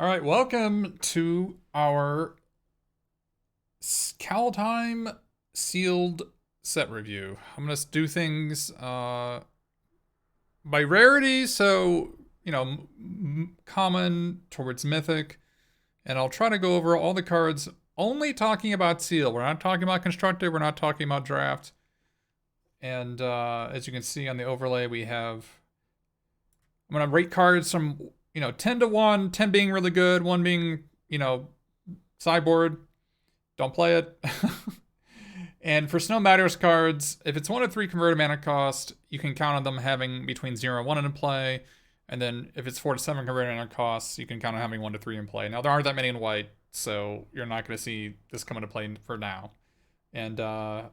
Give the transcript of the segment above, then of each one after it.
All right, welcome to our Kaldheim sealed set review. I'm gonna do things by rarity, so common towards mythic, and I'll try to go over all the cards. Only talking about seal. We're not talking about constructed. We're not talking about draft. And as you can see on the overlay, we have. I'm gonna rate cards from 10 to 1, 10 being really good, 1 being sideboard. Don't play it. And for Snow Matters cards, if it's 1 to 3 converted mana cost, you can count on them having between 0 and 1 in play. And then if it's 4 to 7 converted mana costs, you can count on having 1 to 3 in play. Now, there aren't that many in white, so you're not going to see this come into play for now. And I'll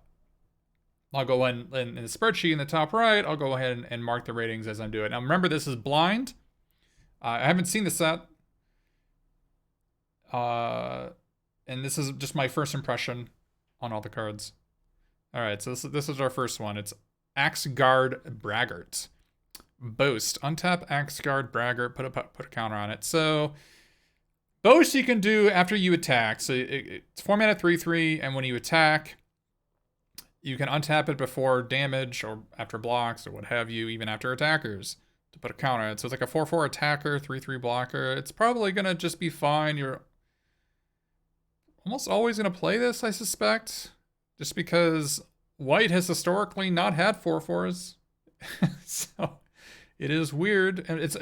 go in the spreadsheet in the top right, I'll go ahead and mark the ratings as I do it. Now, remember, this is blind. I haven't seen the set. And this is just my first impression on all the cards. All right, so this is our first one. It's Axeguard Braggart. Boast. Untap Axeguard Braggart. Put a counter on it. So Boast you can do after you attack. So it's 4 mana 3/3, and when you attack, you can untap it before damage or after blocks or what have you, even after attackers, to put a counter on it. So it's like a 4/4 attacker, 3/3 blocker. It's probably gonna just be fine. You're almost always going to play this, I suspect, just because white has historically not had 4/4s. So it is weird, and it's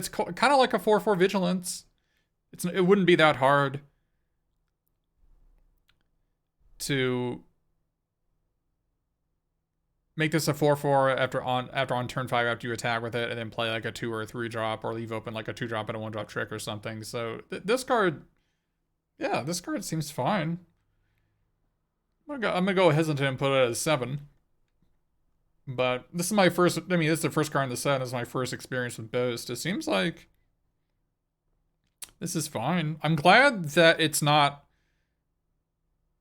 kind of like a 4/4 vigilance. It wouldn't be that hard to make this a 4/4 after on turn 5 after you attack with it, and then play like a 2 or a 3 drop, or leave open like a 2 drop and a 1 drop trick or something. So this card. Yeah, this card seems fine. I'm gonna go hesitant and put it as 7. But this is my first. I mean, this is the first card in the set. This is my first experience with Boast. It seems like this is fine. I'm glad that it's not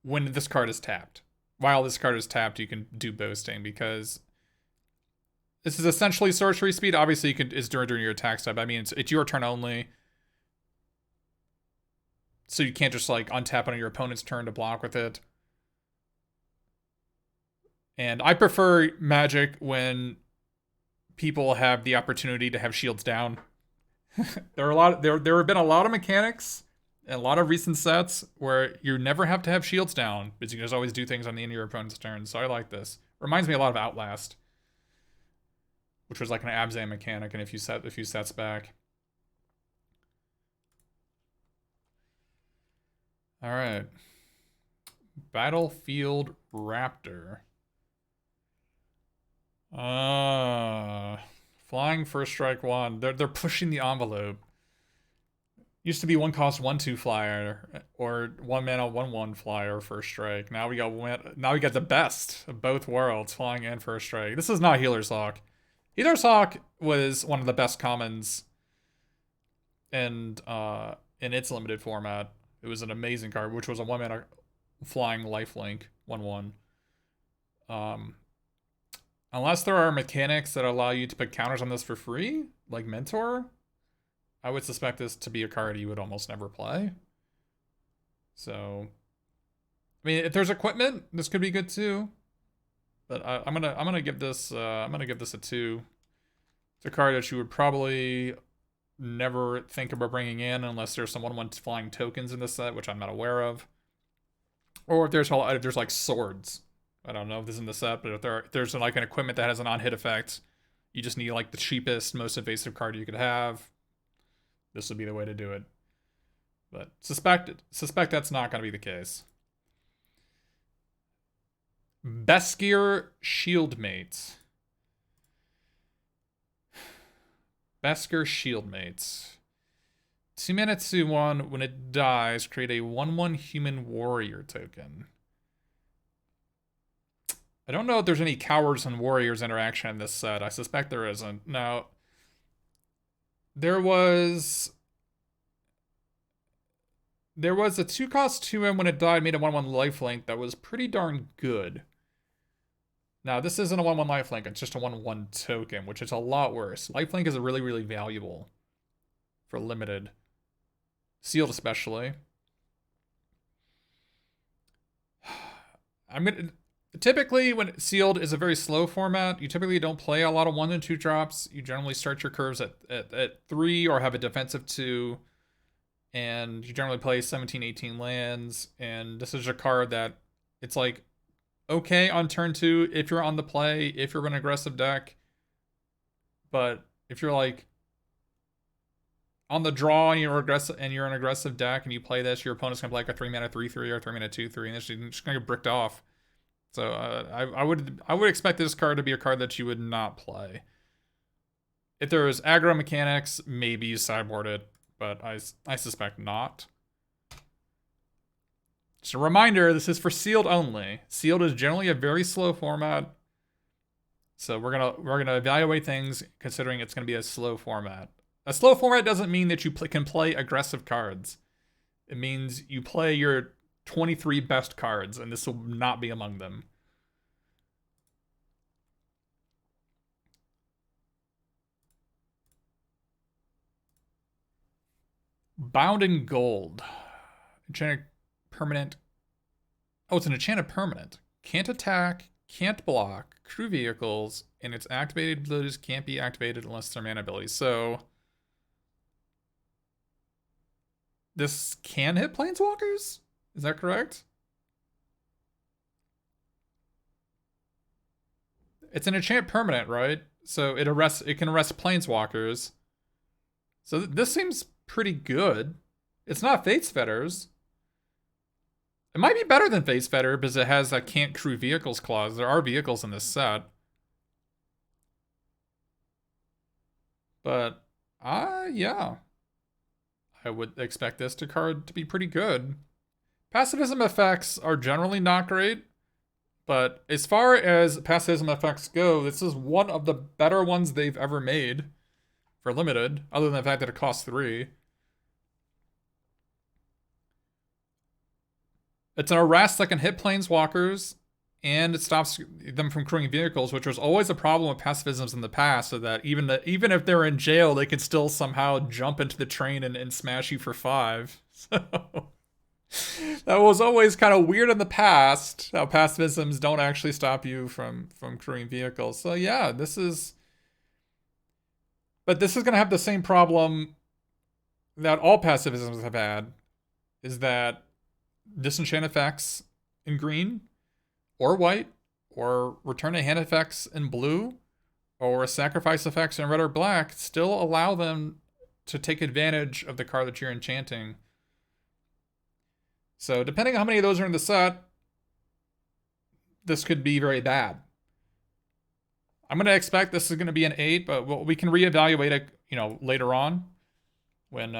when this card is tapped. While this card is tapped, you can do boasting, because this is essentially sorcery speed. Obviously, it's during your attack step. I mean, it's your turn only. So you can't just like untap on your opponent's turn to block with it. And I prefer Magic when people have the opportunity to have shields down. There have been a lot of mechanics and a lot of recent sets where you never have to have shields down, because you can just always do things on the end of your opponent's turn. So I like this. Reminds me a lot of Outlast, which was like an Abzan mechanic in a few sets back. All right. Battlefield Raptor. Flying first strike 1. They're pushing the envelope. Used to be 1 cost 1/2 flyer, or 1 mana 1/1 flyer first strike. Now we got the best of both worlds, flying and first strike. This is not Healer's Hawk. Healer's Hawk was one of the best commons in its limited format. It was an amazing card, which was a 1 mana flying lifelink 1/1. Unless there are mechanics that allow you to put counters on this for free, like Mentor, I would suspect this to be a card you would almost never play. So, I mean, if there's equipment, this could be good too. But I'm gonna give this a 2. It's a card that you would probably never think about bringing in unless there's some 1/1 flying tokens in this set, which I'm not aware of. Or if there's like swords. I don't know if this is in the set, but if there's like an equipment that has an on-hit effect, you just need like the cheapest, most evasive card you could have, this would be the way to do it. But suspect that's not going to be the case. Beskir Shieldmates. Beskir Shieldmates. 2 mana 2/1. When it dies, create a 1/1 human warrior token. I don't know if there's any cowards and warriors interaction in this set. I suspect there isn't. Now, there was a 2 cost 2/2 when it died, made a 1/1 lifelink that was pretty darn good. Now, this isn't a 1/1 lifelink, it's just a 1/1 token, which is a lot worse. Lifelink is really, really valuable for limited. Sealed especially. Typically, when Sealed is a very slow format, you typically don't play a lot of 1 and 2 drops. You generally start your curves at 3 or have a defensive 2. And you generally play 17, 18 lands. And this is a card that it's like, okay on turn 2 if you're on the play, if you're an aggressive deck. But if you're like on the draw and you're an aggressive deck and you play this, your opponent's gonna play like a 3-mana 3/3 or 3-mana 2/3, and it's just gonna get bricked off. So I would expect this card to be a card that you would not play. If there was aggro mechanics, maybe you sideboard it, but I suspect not. Just a reminder, this is for Sealed only. Sealed is generally a very slow format, so we're gonna evaluate things considering it's gonna be a slow format. A slow format doesn't mean that you can play aggressive cards. It means you play your 23 best cards, and this will not be among them. Bound in Gold. Enchanted permanent. Oh, it's an enchanted permanent. Can't attack, can't block, crew vehicles, and its activated abilities can't be activated unless they're mana abilities. So this can hit planeswalkers? Is that correct? It's an enchant permanent, right? So it can arrest planeswalkers. So this seems pretty good. It's not Fate's Fetters. It might be better than Fate's Fetter because it has that can't crew vehicles clause. There are vehicles in this set. But, yeah. I would expect this card to be pretty good. Pacifism effects are generally not great, but as far as pacifism effects go, this is one of the better ones they've ever made for limited, other than the fact that it costs 3. It's an arrest that can hit planeswalkers, and it stops them from crewing vehicles, which was always a problem with pacifisms in the past, so that even if they're in jail, they can still somehow jump into the train and smash you for 5. So that was always kind of weird in the past, how pacifisms don't actually stop you from crewing vehicles. So yeah, this is going to have the same problem that all pacifisms have had, is that disenchant effects in green or white, or return to hand effects in blue, or sacrifice effects in red or black still allow them to take advantage of the card that you're enchanting. So depending on how many of those are in the set, this could be very bad. I'm going to expect this is going to be an 8, but we can reevaluate it, later on when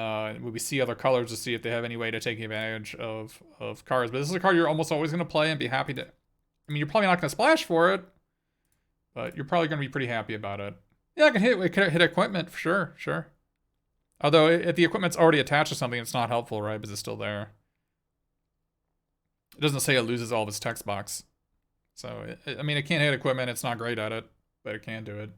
we see other colors to see if they have any way to take advantage of cards. But this is a card you're almost always going to play and be happy to. I mean, you're probably not going to splash for it, but you're probably going to be pretty happy about it. Yeah, it can hit equipment for sure. Although if the equipment's already attached to something, it's not helpful, right? Because it's still there. It doesn't say it loses all of its text box. So, it can't hit equipment. It's not great at it, but it can do it.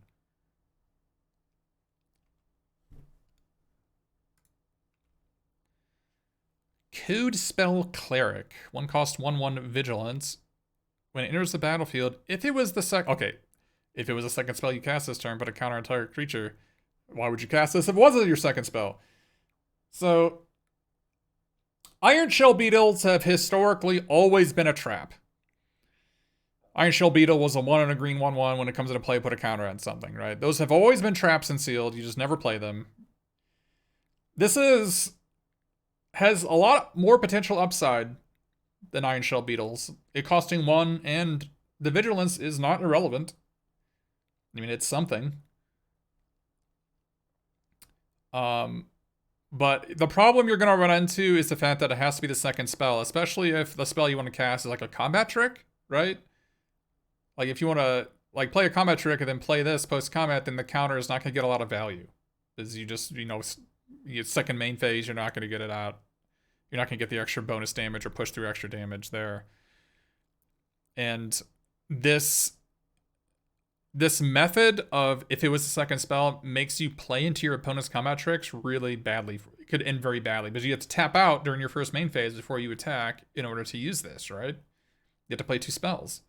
Code Spell Cleric. 1 cost 1/1 Vigilance. When it enters the battlefield, if it was the second spell you cast this turn, but a counter entire creature, why would you cast this if it wasn't your second spell? So, Iron Shell Beetles have historically always been a trap. Iron Shell Beetle was a 1 and a green 1/1. When it comes into play, put a counter on something, right? Those have always been traps in Sealed. You just never play them. This has a lot more potential upside than Iron Shell Beetles. It costing 1, and the Vigilance is not irrelevant. I mean, it's something. But the problem you're going to run into is the fact that it has to be the second spell, especially if the spell you want to cast is like a combat trick, right? Like if you want to play a combat trick and then play this post-combat, then the counter is not going to get a lot of value. Because you just, you second main phase, you're not going to get it out. You're not going to get the extra bonus damage or push through extra damage there. And this this method of if it was a second spell makes you play into your opponent's combat tricks really badly. It could end very badly because you have to tap out during your first main phase before you attack in order to use this, right? You have to play 2 spells.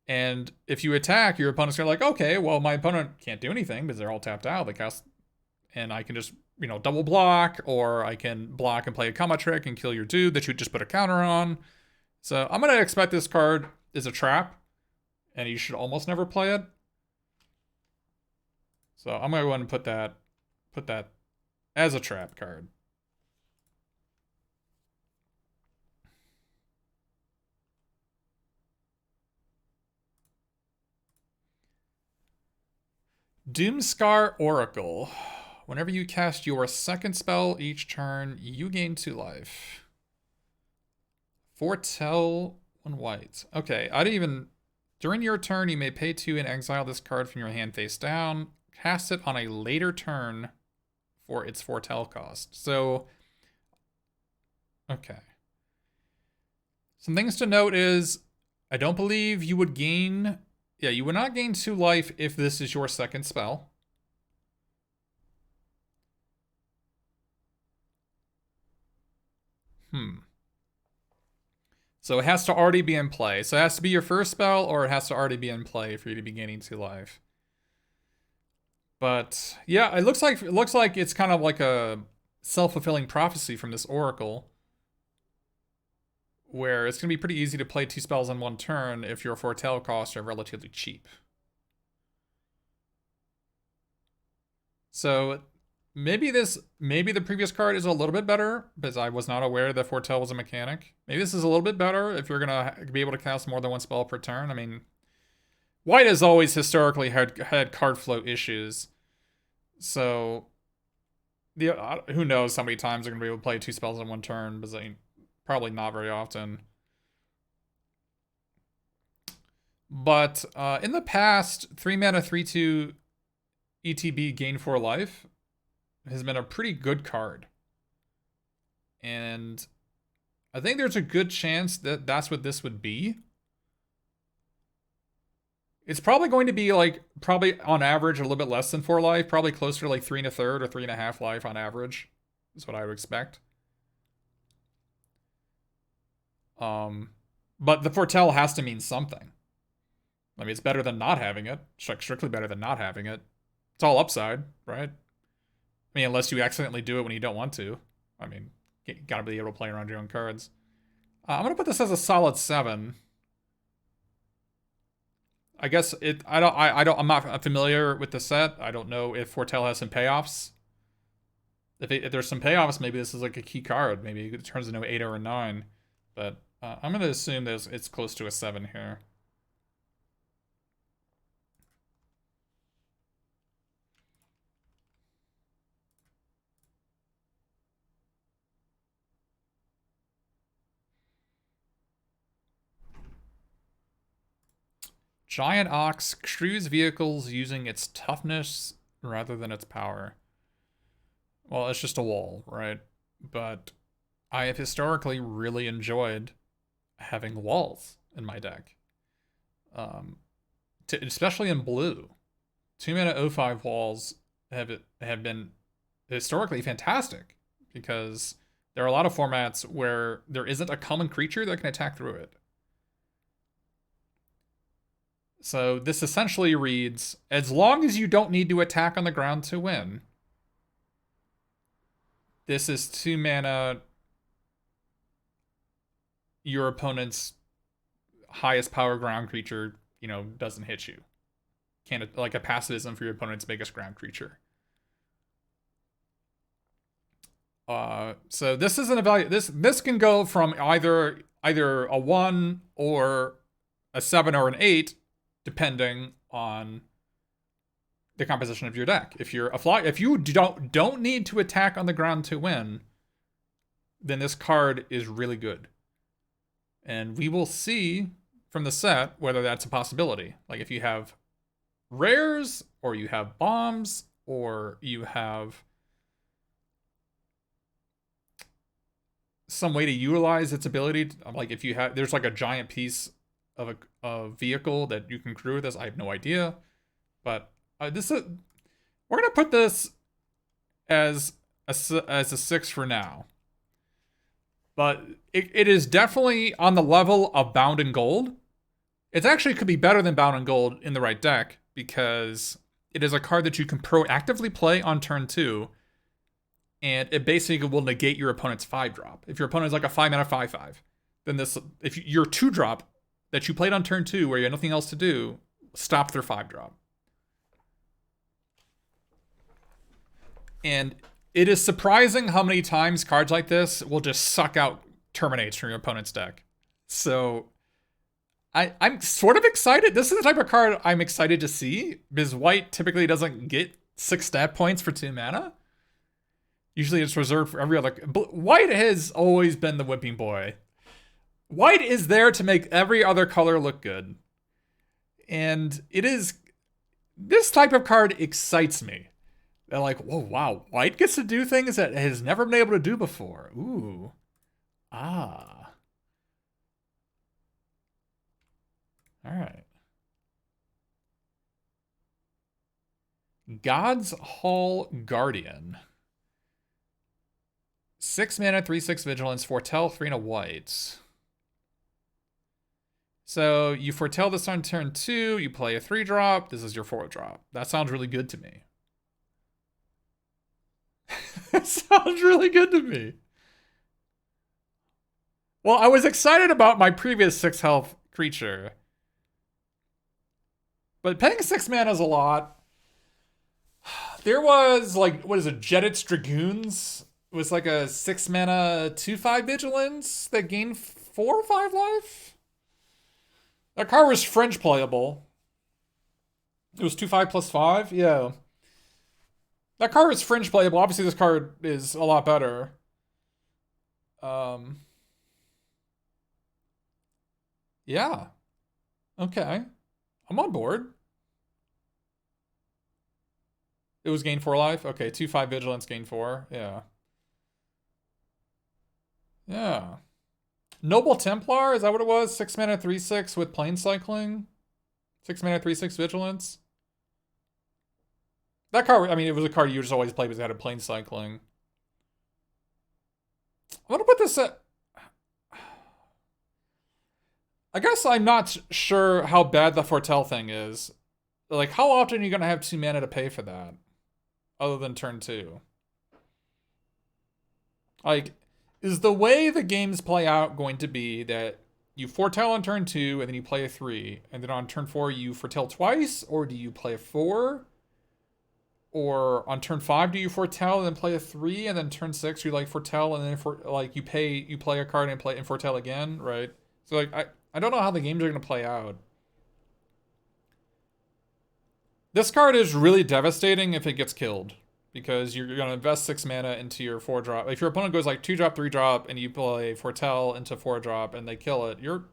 And if you attack, your opponent's gonna like, okay, well, my opponent can't do anything because they're all tapped out. They cast, and I can just, double block, or I can block and play a combat trick and kill your dude that you just put a counter on. So I'm gonna expect this card is a trap, and you should almost never play it. So I'm gonna go ahead and put that as a trap card. Doomscar Oracle. Whenever you cast your second spell each turn, you gain 2 life. Foretell 1 white. Okay, I didn't even... During your turn, you may pay 2 and exile this card from your hand face down. Cast it on a later turn for its foretell cost. So, okay. Some things to note is, I don't believe you would gain... Yeah, you would not gain 2 life if this is your second spell. So it has to already be in play. So it has to be your first spell, or it has to already be in play for you to be gaining 2 life. But yeah, it looks like it's kind of like a self-fulfilling prophecy from this Oracle, where it's gonna be pretty easy to play 2 spells in 1 turn if your foretell costs are relatively cheap. So maybe the previous card is a little bit better, because I was not aware that foretell was a mechanic. Maybe this is a little bit better if you're gonna be able to cast more than 1 spell per turn. I mean, white has always historically had card flow issues. So who knows how many times they're gonna be able to play 2 spells in 1 turn, but probably not very often. But in the past, 3 mana 3/2 ETB gain 4 life has been a pretty good card. And I think there's a good chance that that's what this would be. It's probably going to be probably on average a little bit less than 4 life, probably closer to 3 1/3 or 3.5 life on average, is what I would expect. But the foretell has to mean something. I mean, it's better than not having it. It's strictly better than not having it. It's all upside, right? I mean, unless you accidentally do it when you don't want to. I mean, you gotta be able to play around your own cards. I'm gonna put this as a solid 7. I guess I'm not familiar with the set. I don't know if foretell has some payoffs. If there's some payoffs, maybe this is like a key card. Maybe it turns into an 8 or a 9. But I'm gonna assume that it's close to a 7 here. Giant Ox extrudes vehicles using its toughness rather than its power. Well, it's just a wall, right? But I have historically really enjoyed having walls in my deck. Especially in blue. 2 mana 0/5 walls have been historically fantastic, because there are a lot of formats where there isn't a common creature that can attack through it. So this essentially reads, as long as you don't need to attack on the ground to win, this is 2 mana, your opponent's highest power ground creature, doesn't hit you. Can't, like a pacifism for your opponent's biggest ground creature. So this is an evaluate. This can go from either a 1 or a 7 or an 8, depending on the composition of your deck. If you don't need to attack on the ground to win, then this card is really good. And we will see from the set whether that's a possibility. Like if you have rares, or you have bombs, or you have some way to utilize its ability. Like if you have, there's like a giant piece of a vehicle that you can crew with this, I have no idea. But this is, we're gonna put this as a 6 for now. But it is definitely on the level of Bound in Gold. It actually could be better than Bound in Gold in the right deck, because it is a card that you can proactively play on turn 2, and it basically will negate your opponent's 5-drop. If your opponent is like a 5-mana 5/5, then this, if your 2-drop that you played on turn 2 where you had nothing else to do, stop their 5-drop. And it is surprising how many times cards like this will just suck out Terminates from your opponent's deck. So I'm sort of excited. This is the type of card I'm excited to see, because white typically doesn't get 6 stat points for 2 mana. Usually it's reserved for every other. White has always been the whipping boy. White is there to make every other color look good. And it is, this type of card excites me. They're like, whoa, wow, white gets to do things that it has never been able to do before. Ooh. Ah. All right. God's Hall Guardian. 6 mana, 3/6 vigilance, foretell, 3 and a white. So you foretell this on turn 2, you play a 3-drop, this is your 4-drop. That sounds really good to me. That sounds really good to me. Well, I was excited about my previous 6 health creature. But paying 6 mana is a lot. There was, like, what is it, Jedit's Dragoons? It was like a 6 mana 2/5 vigilance that gained 4 or 5 life. That card was fringe playable. It was 2/5 plus 5, yeah. That card is fringe playable. Obviously, this card is a lot better. Yeah. Okay. I'm on board. It was gain 4 life? Okay, 2/5 vigilance, gain 4. Yeah. Yeah. Noble Templar, is that what it was? 6 mana 3/6 with plane cycling? 6 mana 3/6 vigilance? That card, I mean, it was a card you just always play because it had a plane cycling. I'm gonna put this at... I guess I'm not sure how bad the foretell thing is. Like, how often are you gonna have 2 mana to pay for that? Other than turn 2. Like, is the way the games play out going to be that you foretell on turn 2 and then you play a 3, and then on turn 4 you foretell twice, or do you play a 4? Or on turn 5 do you foretell and then play a 3, and then turn 6 you like foretell and then you play a card and play and foretell again, right? So like I don't know how the games are gonna play out. This card is really devastating if it gets killed, because you're gonna invest 6 mana into your 4-drop. If your opponent goes like 2-drop, 3-drop, and you play foretell into 4-drop and they kill it, you're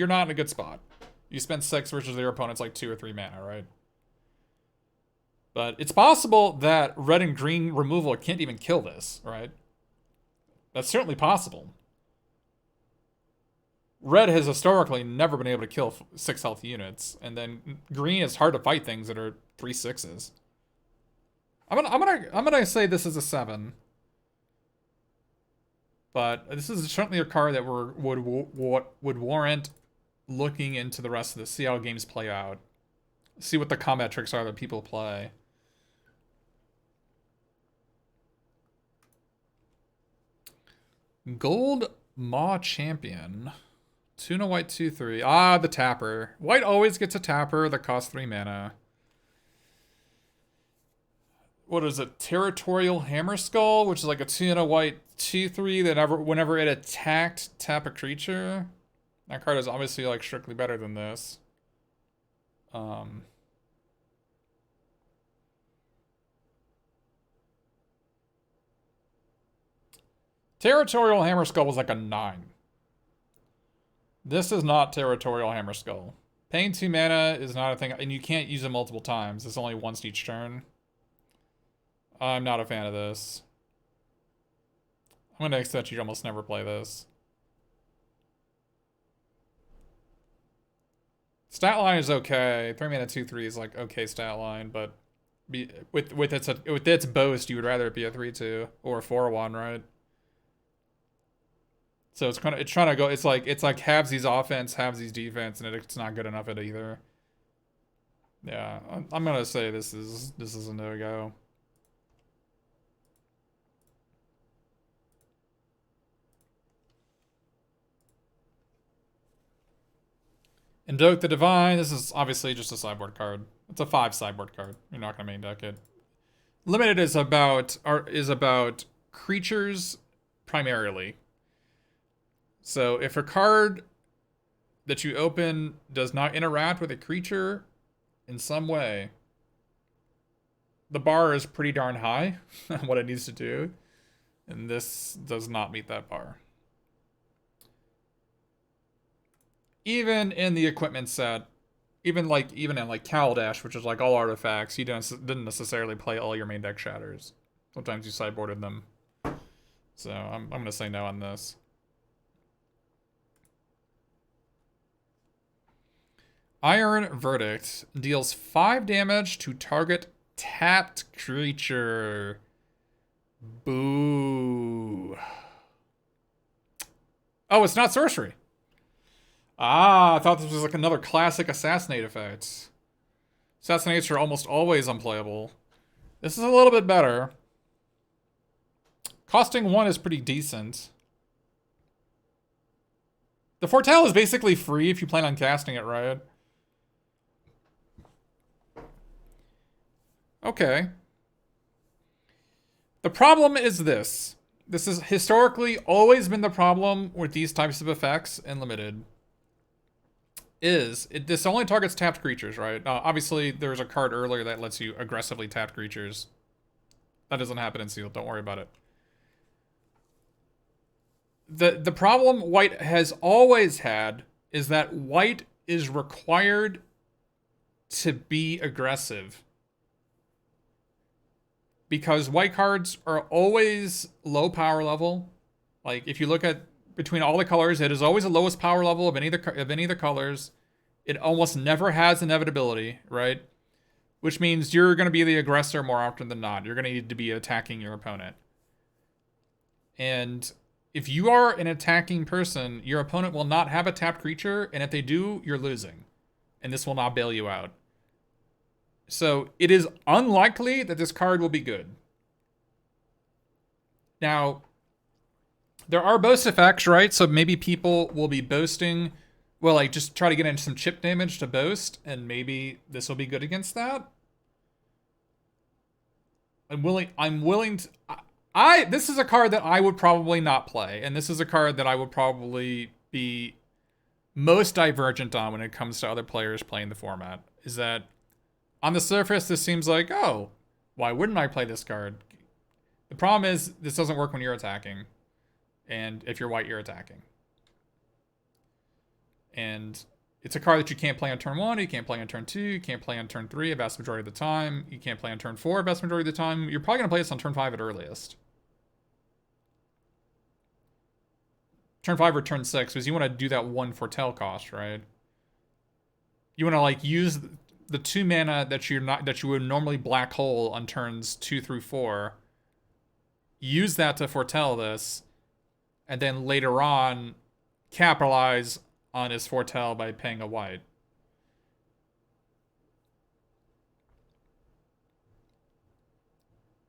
not in a good spot. You spend 6 versus their opponent's like 2 or 3 mana, right? But it's possible that red and green removal can't even kill this, right? That's certainly possible. Red has historically never been able to kill 6 health units, and then green is hard to fight things that are 3/6s. I'm gonna say this is a 7, but this is certainly a card that would warrant looking into the rest of this, see how games play out, see what the combat tricks are that people play. Gold Maw Champion. 2 and a white, 2/3. Ah, the tapper. White always gets a tapper that costs 3 mana. What is it? Territorial Hammer Skull, which is like a 2 and a white, 2/3 that whenever it attacked, tap a creature. That card is obviously like strictly better than this. Territorial Hammer Skull was like a 9. This is not Territorial Hammer Skull. Paying 2 mana is not a thing, and you can't use it multiple times. It's only once each turn. I'm not a fan of this. I'm gonna accept you almost never play this. Stat line is okay. 3-mana 2/3 is like okay stat line, but with its boast, you would rather it be a 3/2 or a 4/1, right? So it's trying to go. It's like halvesies offense, halvesies defense, and it's not good enough at either. Yeah, I'm gonna say this is a no go. Invoke the Divine. This is obviously just a sideboard card. It's a 5 sideboard card. You're not gonna main deck it. Limited is about creatures primarily. So if a card that you open does not interact with a creature in some way, the bar is pretty darn high on what it needs to do, and this does not meet that bar. Even in the equipment set, even in like Kaldheim, which is like all artifacts, you didn't necessarily play all your main deck shatters. Sometimes you sideboarded them. So I'm gonna say no on this. Iron Verdict deals 5 damage to target tapped creature. Boo. Oh, it's not sorcery. Ah, I thought this was like another classic assassinate effect. Assassinates are almost always unplayable. This is a little bit better. Costing 1 is pretty decent. The Foretell is basically free if you plan on casting it, right? Okay. The problem is this. This has historically always been the problem with these types of effects in Limited. This only targets tapped creatures, right? Obviously, there's a card earlier that lets you aggressively tap creatures. That doesn't happen in Sealed. Don't worry about it. The problem White has always had is that White is required to be aggressive. Because white cards are always low power level. Like if you look at between all the colors, it is always the lowest power level of any of the colors. It almost never has inevitability, right? Which means you're going to be the aggressor more often than not. You're going to need to be attacking your opponent. And if you are an attacking person, your opponent will not have a tapped creature, and if they do, you're losing. And this will not bail you out. So it is unlikely that this card will be good. Now, there are boast effects, right? So maybe people will be boasting. Well, like just try to get into some chip damage to boast, and maybe this will be good against that. I'm willing to. This is a card that I would probably not play, and this is a card that I would probably be most divergent on when it comes to other players playing the format. Is that on the surface, this seems like, oh, why wouldn't I play this card? The problem is, this doesn't work when you're attacking. And if you're white, you're attacking. And it's a card that you can't play on turn 1, you can't play on turn 2, you can't play on turn 3 a vast majority of the time, you can't play on turn 4 a vast majority of the time. You're probably going to play this on turn 5 at earliest. Turn 5 or turn 6, because you want to do that 1 foretell cost, right? You want to like use the 2 mana that you would normally black hole on turns 2 through 4, use that to foretell this, and then later on capitalize on his foretell by paying a white.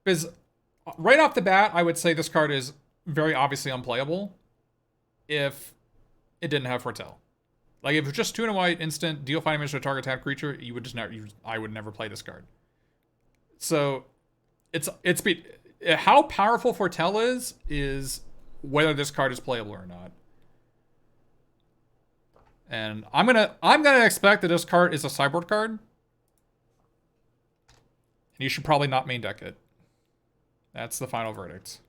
Because right off the bat, I would say this card is very obviously unplayable if it didn't have foretell. Like if it's just 2 and a white instant deal 5 damage to a target tapped creature, you would just never. I would never play this card. So, it's how powerful foretell is whether this card is playable or not. And I'm gonna expect that this card is a sideboard card, and you should probably not main deck it. That's the final verdict.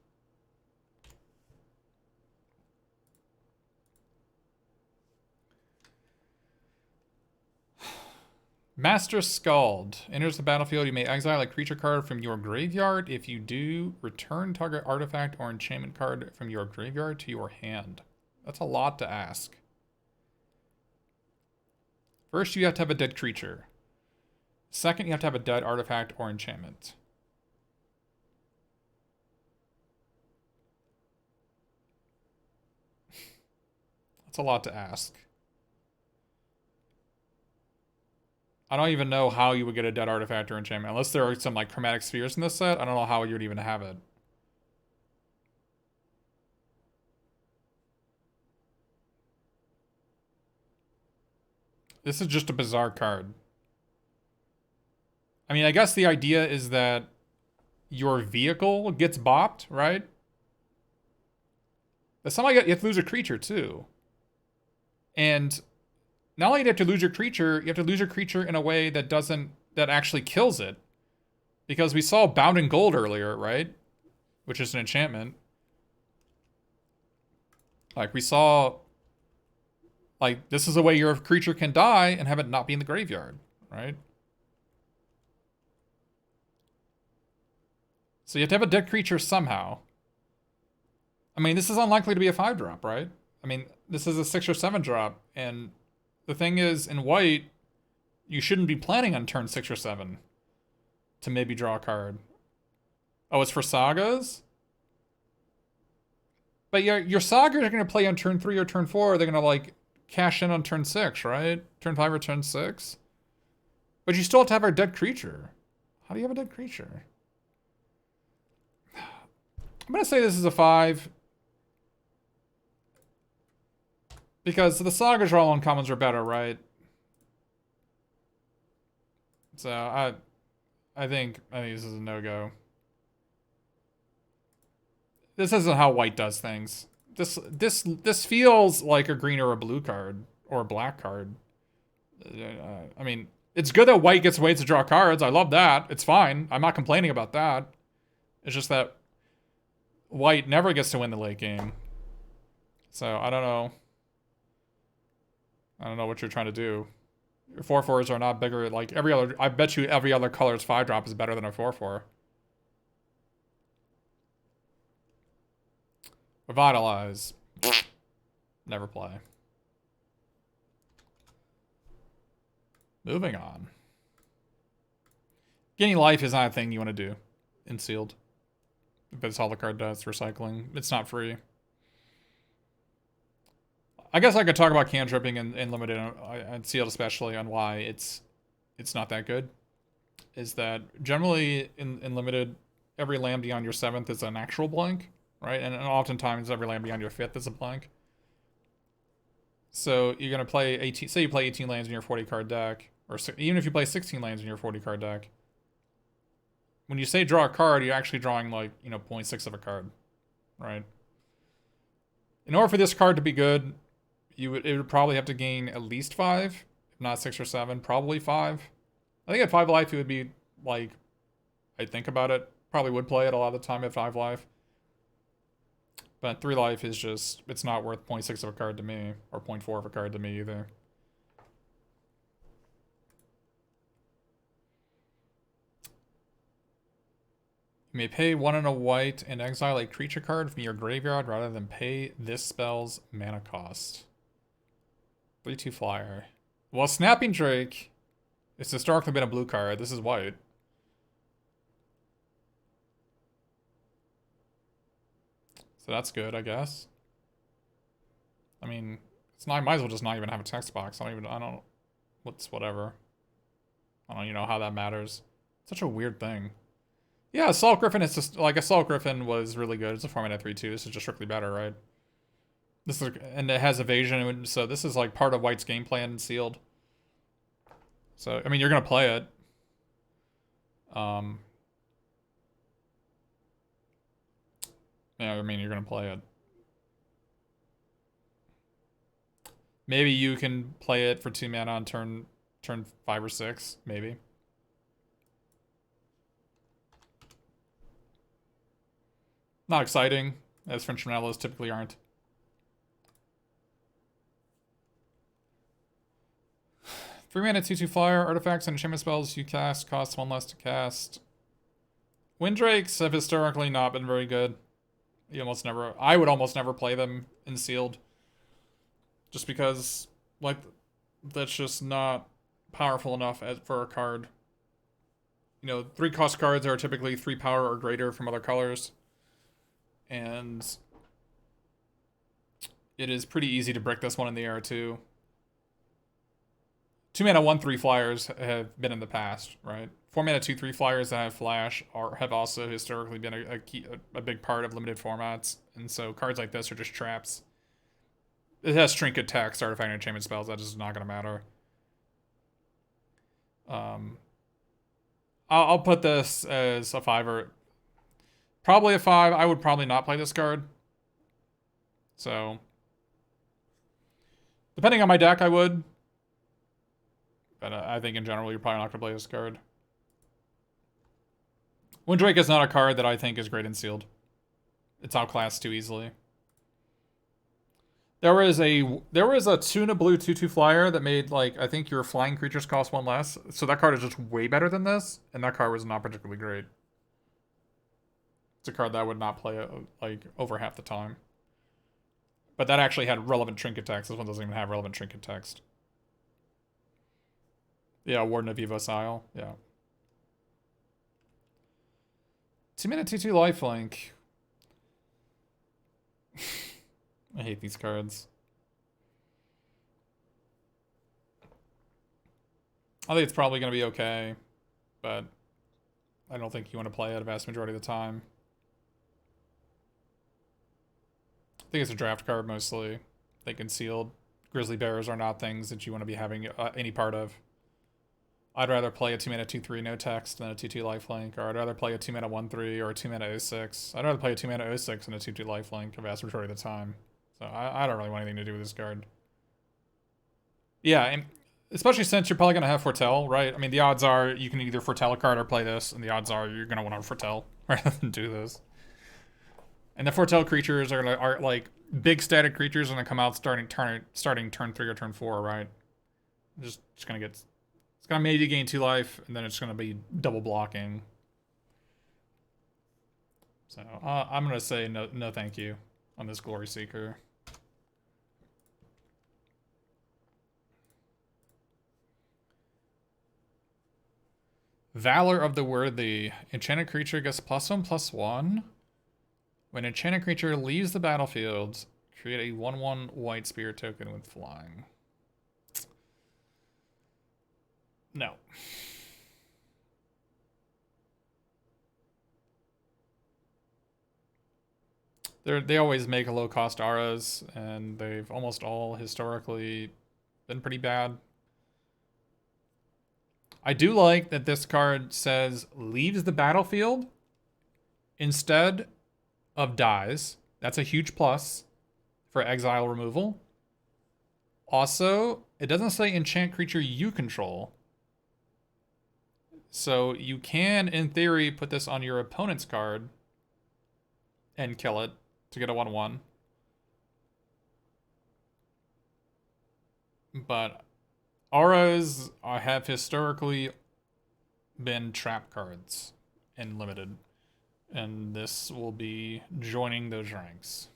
Master Scald. Enters the battlefield. You may exile a creature card from your graveyard. If you do, return target artifact or enchantment card from your graveyard to your hand. That's a lot to ask. First, you have to have a dead creature. Second, you have to have a dead artifact or enchantment. That's a lot to ask. I don't even know how you would get a dead artifact or enchantment. Unless there are some like chromatic spheres in this set, I don't know how you would even have it. This is just a bizarre card. I mean, I guess the idea is that your vehicle gets bopped, right? But somehow you have to lose a creature too. And not only do you have to lose your creature, you have to lose your creature in a way that actually kills it. Because we saw Bound in Gold earlier, right? Which is an enchantment. Like, we saw... Like, this is a way your creature can die and have it not be in the graveyard, right? So you have to have a dead creature somehow. I mean, this is unlikely to be a 5-drop, right? I mean, this is a 6 or 7-drop, and the thing is, in white, you shouldn't be planning on turn 6 or 7 to maybe draw a card. Oh, it's for sagas? But your sagas are going to play on turn 3 or turn 4. They're going to, like, cash in on turn 6, right? Turn 5 or turn 6. But you still have to have our dead creature. How do you have a dead creature? I'm going to say this is a 5. Because the sagas draw uncommons are better, right? So I think this is a no-go. This isn't how white does things. This feels like a green or a blue card or a black card. I mean, it's good that white gets ways to draw cards. I love that. It's fine. I'm not complaining about that. It's just that white never gets to win the late game. So I don't know. I don't know what you're trying to do. Your 4/4s are not bigger. Like every other, I bet you every other color's 5-drop is better than a 4/4. Revitalize. Never play. Moving on. Gaining life is not a thing you want to do in Sealed. That's all the card does, recycling. It's not free. I guess I could talk about cantripping and limited and Sealed especially on why it's not that good. Is that generally in limited, every land beyond your 7th is an actual blank, right? And oftentimes every land beyond your 5th is a blank. So you're gonna play 18. Say you play 18 lands in your 40 card deck, or even if you play 16 lands in your 40 card deck. When you say draw a card, you're actually drawing like 0.6 of a card, right? In order for this card to be good, it would probably have to gain at least 5, if not 6 or 7, probably 5. I think at 5 life it would be like, I'd think about it, probably would play it a lot of the time at 5 life. But 3 life is just, it's not worth 0.6 of a card to me, or 0.4 of a card to me either. You may pay 1 and a white and exile a creature card from your graveyard rather than pay this spell's mana cost. 3/2 flyer. Well, Snapping Drake, it's historically been a blue card. This is white. So that's good, I guess. I mean, it's not. I might as well just not even have a text box. Whatever. I don't even know how that matters. Such a weird thing. Yeah, Assault Griffin is just like Assault Griffin was really good. It's a format at 3/2. This is just strictly better, right? This is, and it has evasion, so this is like part of White's game plan in Sealed. So I mean, you're gonna play it. Yeah, I mean, you're gonna play it. Maybe you can play it for 2 mana on turn 5 or 6, maybe. Not exciting, as French Morellos typically aren't. Three mana 2/2 flyer, artifacts and enchantment spells you cast cost 1 less to cast. Windrakes have historically not been very good. I would almost never play them in Sealed. Just because, like, that's just not powerful enough for a card. You know, 3 cost cards are typically 3 power or greater from other colors. And it is pretty easy to brick this one in the air too. 2 mana 1/3 flyers have been in the past, right? 4 mana 2/3 flyers that have flash have also historically been a big part of limited formats, and so cards like this are just traps. It has trinket text, artifact, and enchantment spells. That is not going to matter. I'll put this as a 5 or probably a 5. I would probably not play this card. So depending on my deck, I would. But I think in general, you're probably not going to play this card. Windrake is not a card that I think is great in sealed. It's outclassed too easily. There was a tuna blue 2/2 flyer that made, like, I think your flying creatures cost 1 less. So that card is just way better than this, and that card was not particularly great. It's a card that I would not play like over half the time. But that actually had relevant trinket text. This one doesn't even have relevant trinket text. Yeah, Warden of Evo's Isle. Yeah. 2 mana 2/2 lifelink. I hate these cards. I think it's probably going to be okay, but I don't think you want to play it a vast majority of the time. I think it's a draft card mostly. They can sealed. Grizzly Bears are not things that you want to be having any part of. I'd rather play a 2 mana 2/3 no text than a 2/2 lifelink, or I'd rather play a 2 mana 1/3 or a 2 mana 06. I'd rather play a 2 mana 06 than a 2/2 lifelink a vast majority of the time. So I don't really want anything to do with this card. Yeah, and especially since you're probably going to have Foretell, right? I mean, the odds are you can either Foretell a card or play this, and the odds are you're going to want to Foretell rather than do this. And the Foretell creatures are like big static creatures, and they come out starting turn 3 or turn 4, right? Just going to get... It's going to maybe gain 2 life, and then it's going to be double blocking. So I'm going to say no thank you on this Glory Seeker. Valor of the Worthy. Enchanted creature gets +1/+1. When an enchanted creature leaves the battlefield, create a 1/1 white spirit token with flying. No. They always make low-cost auras, and they've almost all historically been pretty bad. I do like that this card says leaves the battlefield instead of dies. That's a huge plus for exile removal. Also, it doesn't say enchant creature you control. So you can, in theory, put this on your opponent's card and kill it to get a 1/1. But auras have historically been trap cards in limited, and this will be joining those ranks.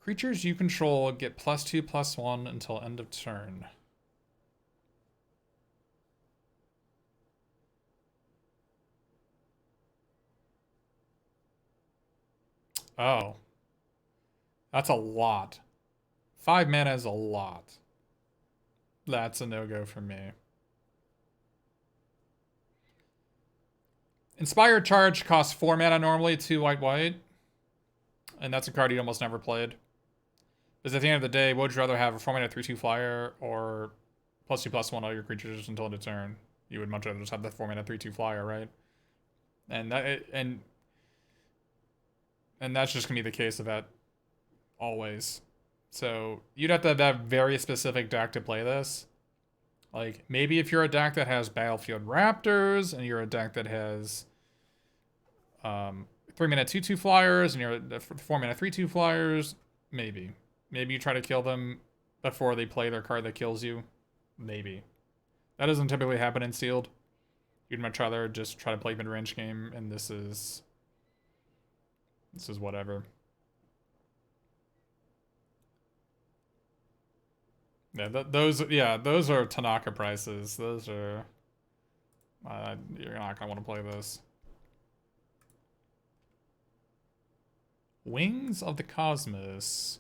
Creatures you control get +2/+1 until end of turn. Oh. That's a lot. 5 mana is a lot. That's a no-go for me. Inspired Charge costs 4 mana normally, 2 white. And that's a card you almost never played. Because at the end of the day, would you rather have a 4 mana 3/2 flyer or +2/+1 all your creatures until end of turn? You would much rather just have the 4 mana 3/2 flyer, right? And that's just gonna be the case of that always. So you'd have to have that very specific deck to play this. Like, maybe if you're a deck that has Battlefield Raptors, and you're a deck that has 3 mana 2/2 flyers, and you're 4 mana 3/2 flyers, maybe. Maybe you try to kill them before they play their card that kills you. Maybe. That doesn't typically happen in Sealed. You'd much rather just try to play mid-range game, and this is whatever. Yeah, those are Tanaka prices. Those are you're not gonna want to play this. Wings of the Cosmos.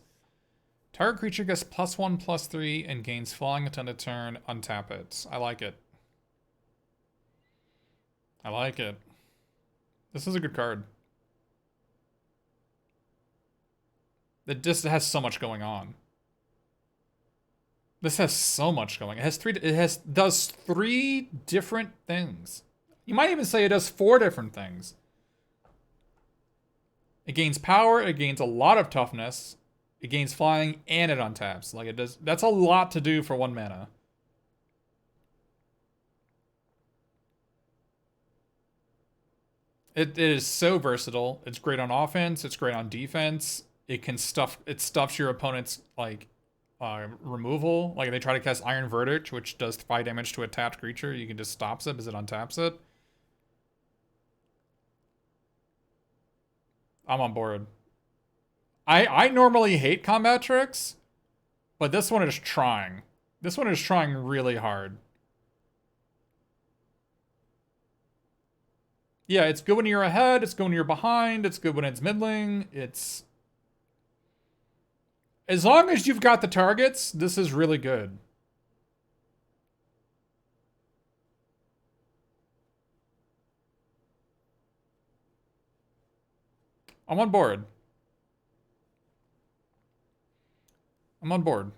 Target creature gets +1/+3 and gains flying at end of turn. Untap it. I like it. I like it. This is a good card. It just has so much going on. This has so much going. It does 3 different things. You might even say it does 4 different things. It gains power, it gains a lot of toughness, it gains flying, and it untaps. Like, it does. That's a lot to do for 1 mana. It is so versatile. It's great on offense, it's great on defense. It stuffs your opponent's like removal. Like, they try to cast Iron Verdict, which does 5 damage to a tapped creature. You can just stops it as it untaps it. I'm on board. I normally hate combat tricks, but this one is trying. This one is trying really hard. Yeah, it's good when you're ahead, it's good when you're behind, it's good when it's middling, it's... As long as you've got the targets, this is really good. I'm on board. I'm on board.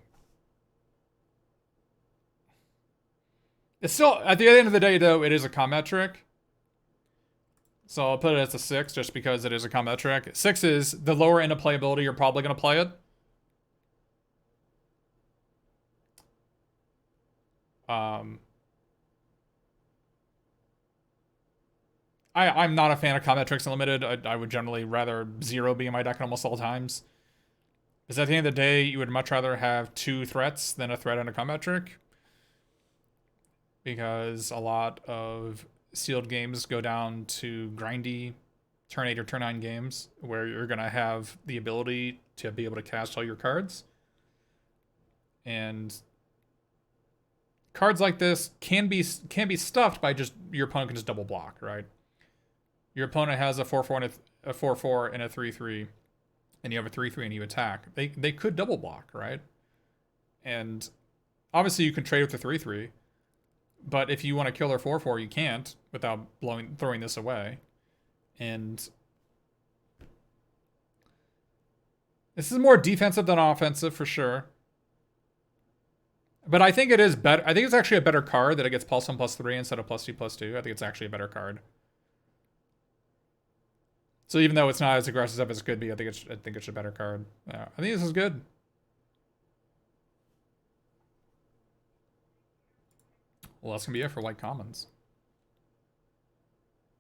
It's still, at the end of the day, though, it is a combat trick. So I'll put it as a 6 just because it is a combat trick. 6 is the lower end of playability, you're probably going to play it. I'm not a fan of combat tricks unlimited. I would generally rather 0 be in my deck almost all times. Because at the end of the day, you would much rather have 2 threats than a threat and a combat trick. Because a lot of sealed games go down to grindy turn 8 or turn 9 games where you're going to have the ability to be able to cast all your cards. And cards like this can be stuffed by just your opponent can just double block, right? Your opponent has a 4/4 and a 4/4 and a 3/3, and you have a 3/3 and you attack. They could double block, right? And obviously you can trade with the 3/3, but if you want to kill their 4/4, you can't without throwing this away. And this is more defensive than offensive for sure. But I think it is better. I think it's actually a better card that it gets +1/+3 instead of +2/+2. I think it's actually a better card. So even though it's not as aggressive as it could be, I think it's a better card. I think this is good. Well, that's gonna be it for white commons.